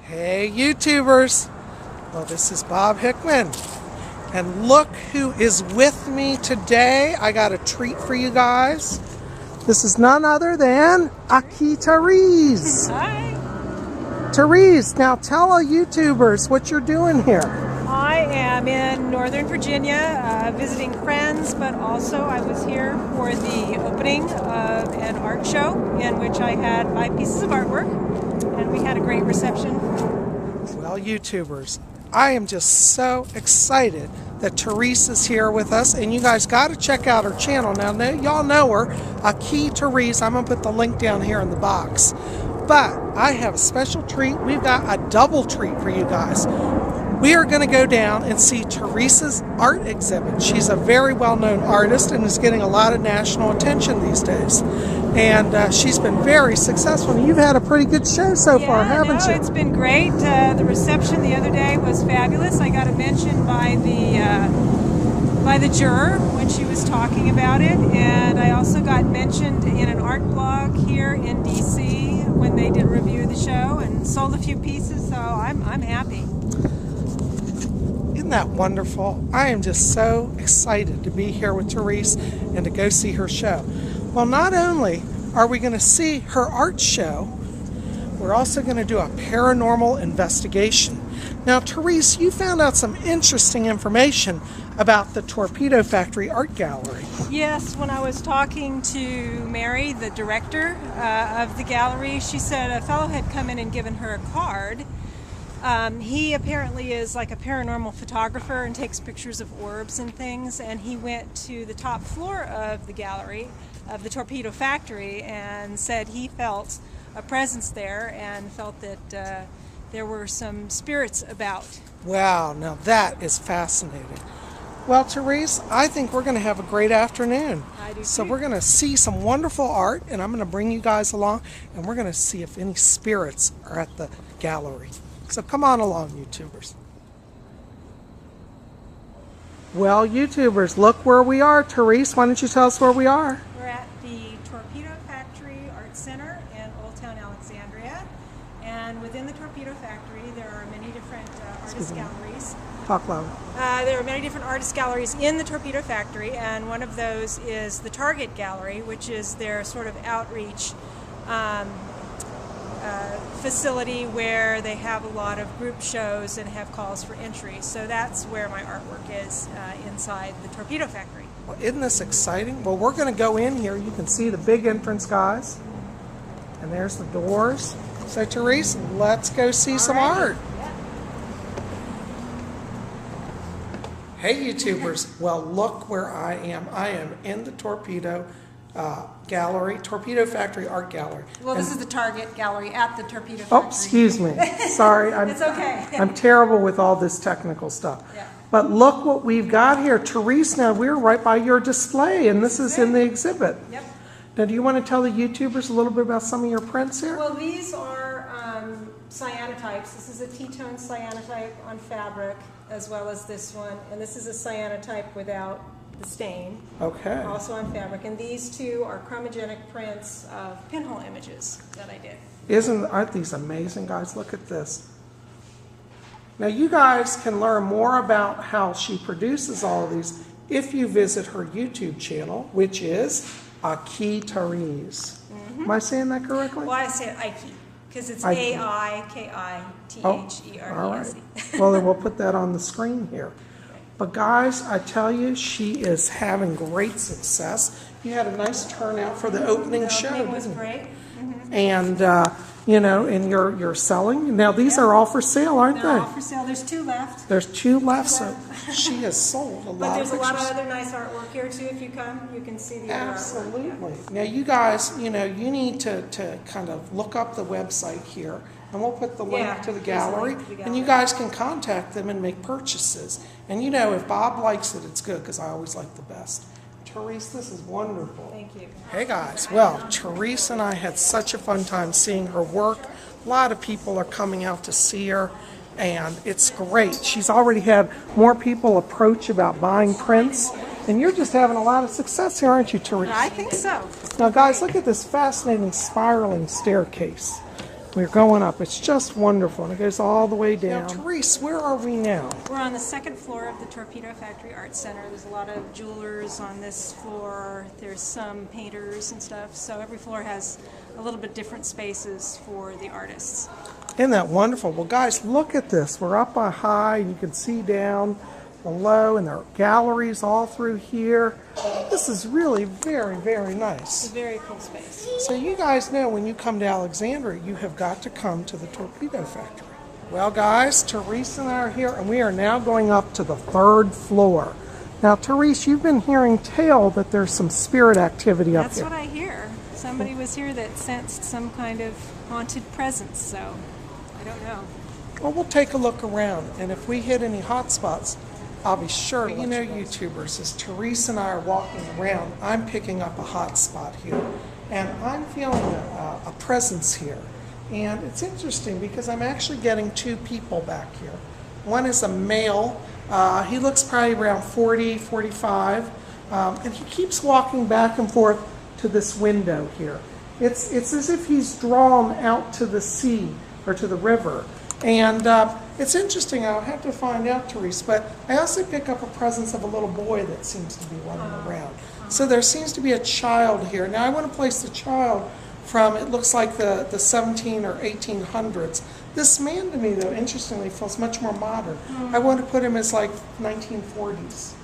Hey YouTubers, well this is Bob Hickman, and look who is with me today. I got a treat for you guys. This is none other than Therese. Hi. Therese, now tell our YouTubers what you're doing here. I am in Northern Virginia visiting friends, but also I was here for the opening of an art show in which I had 5 pieces of artwork, and we had a great reception. Well, YouTubers, I am just so excited that Therese is here with us, and you guys got to check out her channel. Now, y'all know her, Therese. I'm going to put the link down here in the box. But I have a special treat. We've got a double treat for you guys. We are going to go down and see Therese's art exhibit. She's a very well-known artist and is getting a lot of national attention these days. And she's been very successful. And you've had a pretty good show so far, haven't you? It's been great. The reception the other day was fabulous. I got a mention by the juror when she was talking about it, and I also got mentioned in an art blog here in DC when they did a review of the show, and sold a few pieces. So I'm happy. Isn't that wonderful? I am just so excited to be here with Therese and to go see her show. Well, not only are we going to see her art show, we're also going to do a paranormal investigation. Now, Therese, you found out some interesting information about the Torpedo Factory Art Gallery. Yes, when I was talking to Mary, the director of the gallery, she said a fellow had come in and given her a card. He apparently is like a paranormal photographer and takes pictures of orbs and things, and he went to the top floor of the gallery, of the Torpedo Factory, and said he felt a presence there and felt that there were some spirits about. Wow, now that is fascinating. Well, Therese, I think we're going to have a great afternoon. I do So too. we're going to see some wonderful art, and I'm going to bring you guys along, and we're going to see if any spirits are at the gallery. So come on along, YouTubers. Well, YouTubers, look where we are. Therese, why don't you tell us where we are? We're at the Torpedo Factory Art Center in Old Town Alexandria, and within the Torpedo Factory there are many different artist galleries. Talk loud. There are many different artist galleries in the Torpedo Factory, and one of those is the Target Gallery, which is their sort of outreach facility where they have a lot of group shows and have calls for entry. So that's where my artwork is, inside the Torpedo Factory. Well, isn't this exciting? Well, we're going to go in here. You can see the big entrance, guys. And there's the doors. So, Therese, let's go see some art. Yeah. Hey, YouTubers. Well, look where I am. I am in the Torpedo Gallery, Torpedo Factory Art Gallery. Well, this is the Target Gallery at the Torpedo Factory. Oh, excuse me. Sorry. It's okay. I'm terrible with all this technical stuff. Yeah. But look what we've got here. Therese, now we're right by your display, and this is in the exhibit. Yep. Now, do you want to tell the YouTubers a little bit about some of your prints here? Well, these are cyanotypes. This is a T-tone cyanotype on fabric, as well as this one. And this is a cyanotype without the stain, Okay. also on fabric. And these two are chromogenic prints of pinhole images that I did. Aren't these amazing, guys? Look at this. Now, you guys can learn more about how she produces all of these if you visit her YouTube channel, which is Therese. Am I saying that correctly? Well, I say Ike, because it's Ike. A-I-K-I-T-H-E-R-E-S-E. All right. Well, then we'll put that on the screen here. But guys, I tell you, she is having great success. You had a nice turnout for the opening show. The opening was didn't you? great. And, you know, and you're selling. Now, these are all for sale, aren't They're they? all for sale. There's 2 left. There's 2 left, so she has sold a lot But there's of a lot of pictures. other nice artwork here, too. If you come, you can see the other artwork. Absolutely. Now, you guys, you know, you need to kind of look up the website here, and we'll put the link to the there's a gallery, link to the and you gallery. guys can contact them and make purchases. And, you know, if Bob likes it, it's good, because I always like the best. Therese, this is wonderful. Thank you. Hey, guys. Well, Therese and I had such a fun time seeing her work. A lot of people are coming out to see her, and it's great. She's already had more people approach about buying prints, and you're just having a lot of success here, aren't you, Therese? I think so. Now, guys, look at this fascinating spiraling staircase. We're going up. It's just wonderful, and it goes all the way down. Now, Therese, where are we now? We're on the second floor of the Torpedo Factory Art Center. There's a lot of jewelers on this floor. There's some painters and stuff. So every floor has a little bit different spaces for the artists. Isn't that wonderful? Well, guys, look at this. We're up high, and you can see down below, and there are galleries all through here. This is really very, very nice. It's a very cool space. So you guys know when you come to Alexandria, you have got to come to the Torpedo Factory. Well, guys, Therese and I are here, and we are now going up to the 3rd floor. Now, Therese, you've been hearing tale that there's some spirit activity up here. That's what I hear. Somebody was here that sensed some kind of haunted presence, so I don't know. Well, we'll take a look around, and if we hit any hot spots, I'll be sure to let you know, YouTubers, as Therese and I are walking around, I'm picking up a hot spot here, and I'm feeling a presence here. And it's interesting because I'm actually getting 2 people back here. One is a male. He looks probably around 40, 45, and he keeps walking back and forth to this window here. It's as if he's drawn out to the sea or to the river. And it's interesting. I'll have to find out, Therese, but I also pick up a presence of a little boy that seems to be running around. So there seems to be a child here. Now I want to place the child from, it looks like the 17 or 1800s. This man to me, though, interestingly, feels much more modern. I want to put him as like 1940s.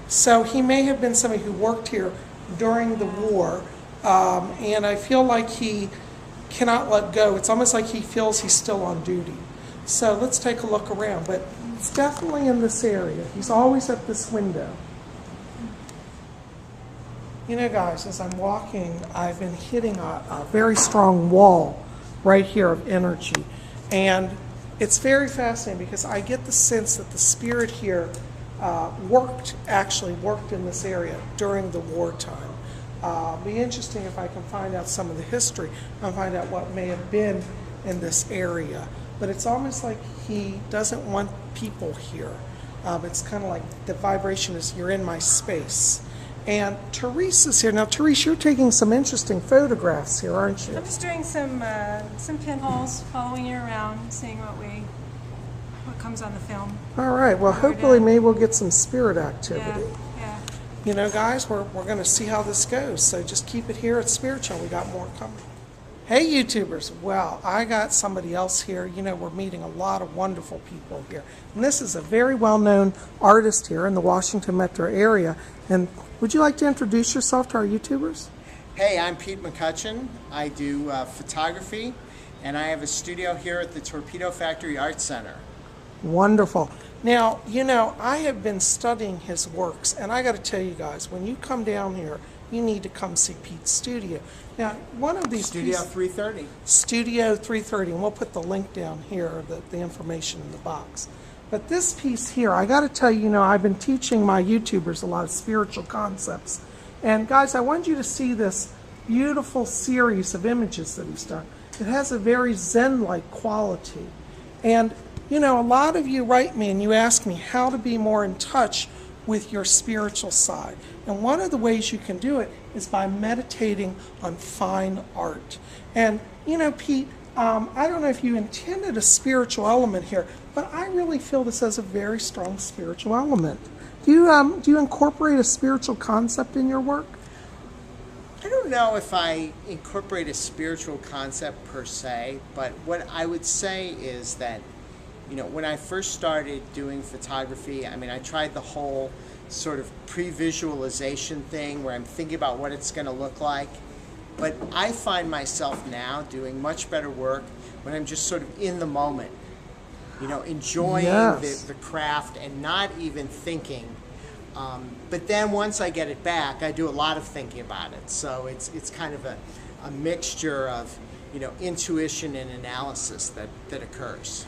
So he may have been somebody who worked here during the war, and I feel like he cannot let go. It's almost like he feels he's still on duty. So let's take a look around, but it's definitely in this area. He's always at this window. You know, guys, as I'm walking, I've been hitting a very strong wall right here of energy. And it's very fascinating because I get the sense that the spirit here actually worked in this area during the wartime. Be interesting if I can find out some of the history and find out what may have been in this area. But it's almost like he doesn't want people here. It's kind of like the vibration is, you're in my space. And Therese is here. Now, Therese, you're taking some interesting photographs here, aren't you? I'm just doing some pinholes, following you around, seeing what comes on the film. All right. Well, hopefully maybe we'll get some spirit activity. Yeah. You know, guys, we're going to see how this goes. So just keep it here at Spiritual. We got more coming. Hey, YouTubers. Well, I got somebody else here. You know, we're meeting a lot of wonderful people here. And this is a very well-known artist here in the Washington metro area. And would you like to introduce yourself to our YouTubers? Hey, I'm Pete McCutcheon. I do photography, and I have a studio here at the Torpedo Factory Art Center. Wonderful. Now, you know, I have been studying his works, and I got to tell you guys, when you come down here, you need to come see Pete's studio. Now, one of these Studio 330. Studio 330, and we'll put the link down here, the information in the box. But this piece here, I got to tell you, you know, I've been teaching my YouTubers a lot of spiritual concepts. And guys, I want you to see this beautiful series of images that he's done. It has a very Zen-like quality. And, you know, a lot of you write me and you ask me how to be more in touch with your spiritual side. And one of the ways you can do it is by meditating on fine art. And, you know, Pete, I don't know if you intended a spiritual element here, but I really feel this has a very strong spiritual element. Do you incorporate a spiritual concept in your work? I don't know if I incorporate a spiritual concept per se, but what I would say is that, you know, when I first started doing photography, I mean, I tried the whole sort of pre-visualization thing where I'm thinking about what it's going to look like. But I find myself now doing much better work when I'm just sort of in the moment, you know, enjoying the craft and not even thinking. But then once I get it back, I do a lot of thinking about it. So it's kind of a mixture of, you know, intuition and analysis that occurs.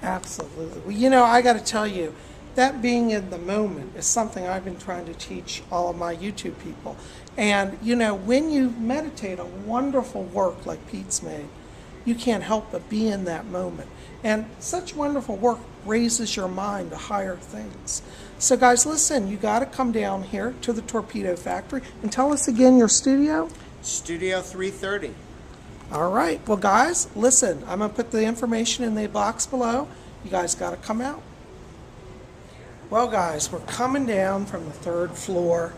Absolutely. Well, you know, I got to tell you, that being in the moment is something I've been trying to teach all of my YouTube people. And, you know, when you meditate on wonderful work like Pete's made, you can't help but be in that moment. And such wonderful work raises your mind to higher things. So, guys, listen, you got to come down here to the Torpedo Factory and tell us again your studio. Studio 330. All right. Well, guys, listen. I'm going to put the information in the box below. You guys got to come out. Well, guys, we're coming down from the 3rd floor.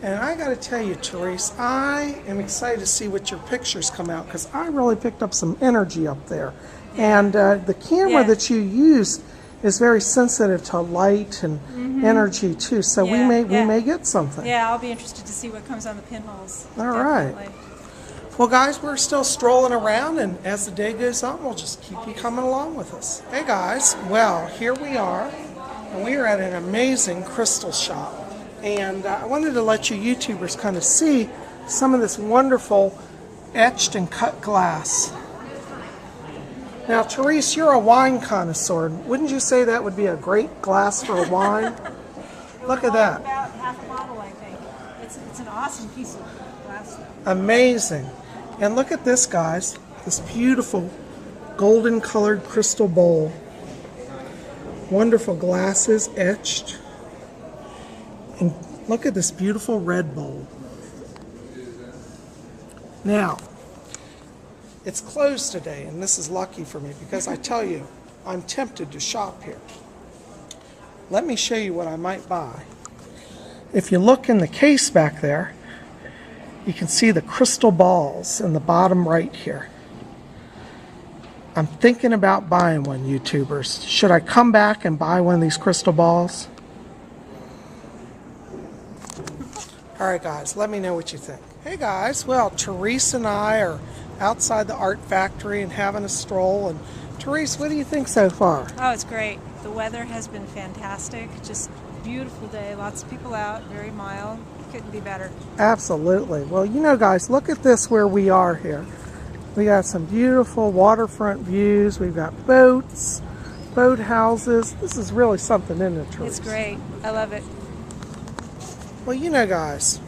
And I got to tell you, Therese, I am excited to see what your pictures come out because I really picked up some energy up there. And the camera that you used is very sensitive to light and energy too. So we may get something. Yeah, I'll be interested to see what comes on the pinholes. All right. Well, guys, we're still strolling around, and as the day goes on, we'll just keep you coming along with us. Hey, guys. Well, here we are, and we are at an amazing crystal shop. And I wanted to let you YouTubers kind of see some of this wonderful etched and cut glass. Now, Therese, you're a wine connoisseur. Wouldn't you say that would be a great glass for a wine? Look at that. About half a bottle, I think. It's an awesome piece of glass, though. Amazing. And look at this, guys. This beautiful golden colored crystal bowl. Wonderful glasses etched. And look at this beautiful red bowl. Now, it's closed today, and this is lucky for me because I tell you, I'm tempted to shop here. Let me show you what I might buy. If you look in the case back there, you can see the crystal balls in the bottom right here. I'm thinking about buying one, YouTubers. Should I come back and buy one of these crystal balls? All right, guys, let me know what you think. Hey, guys. Well, Therese and I are outside the art factory and having a stroll. And Therese, what do you think so far? Oh, it's great. The weather has been fantastic. Just beautiful day. Lots of people out. Very mild. Couldn't be better. Absolutely. Well, you know, guys, look at this where we are here. We got some beautiful waterfront views. We've got boats, boat houses. This is really something, isn't it, Therese? It's great. I love it. Well, you know, guys,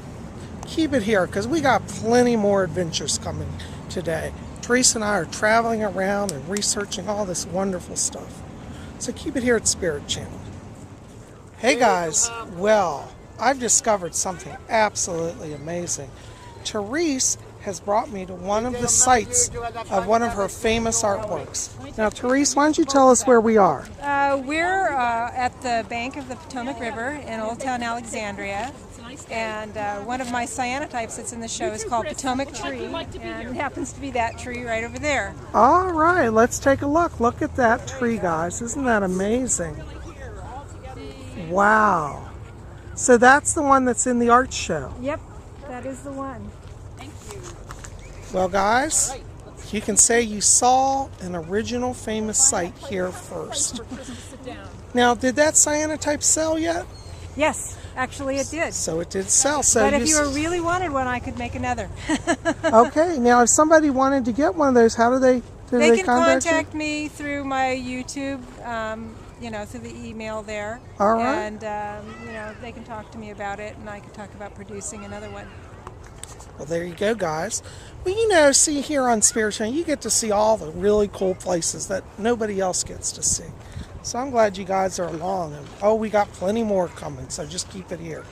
keep it here because we got plenty more adventures coming today. Therese and I are traveling around and researching all this wonderful stuff. So keep it here at Spirit Channel. Hey, guys. Well, I've discovered something absolutely amazing. Therese has brought me to one of the sites of one of her famous artworks. Now, Therese, why don't you tell us where we are? We're at the bank of the Potomac River in Old Town Alexandria. And one of my cyanotypes that's in the show is called Potomac Tree, and it happens to be that tree right over there. All right, let's take a look. Look at that tree, guys. Isn't that amazing? Wow. So that's the one that's in the art show. Yep, that is the one. Well, guys, you can say you saw an original famous site here first. Now, did that cyanotype sell yet? Yes, actually it did. So it did sell. So but if you really wanted one, I could make another. Okay, now if somebody wanted to get one of those, how do they They can contact me through my YouTube, you know, through the email there. All right. And, you know, they can talk to me about it, and I can talk about producing another one. Well, there you go, guys. Well, you know, see here on Spirit Channel, you get to see all the really cool places that nobody else gets to see. So I'm glad you guys are along. And, oh, we got plenty more coming, so just keep it here.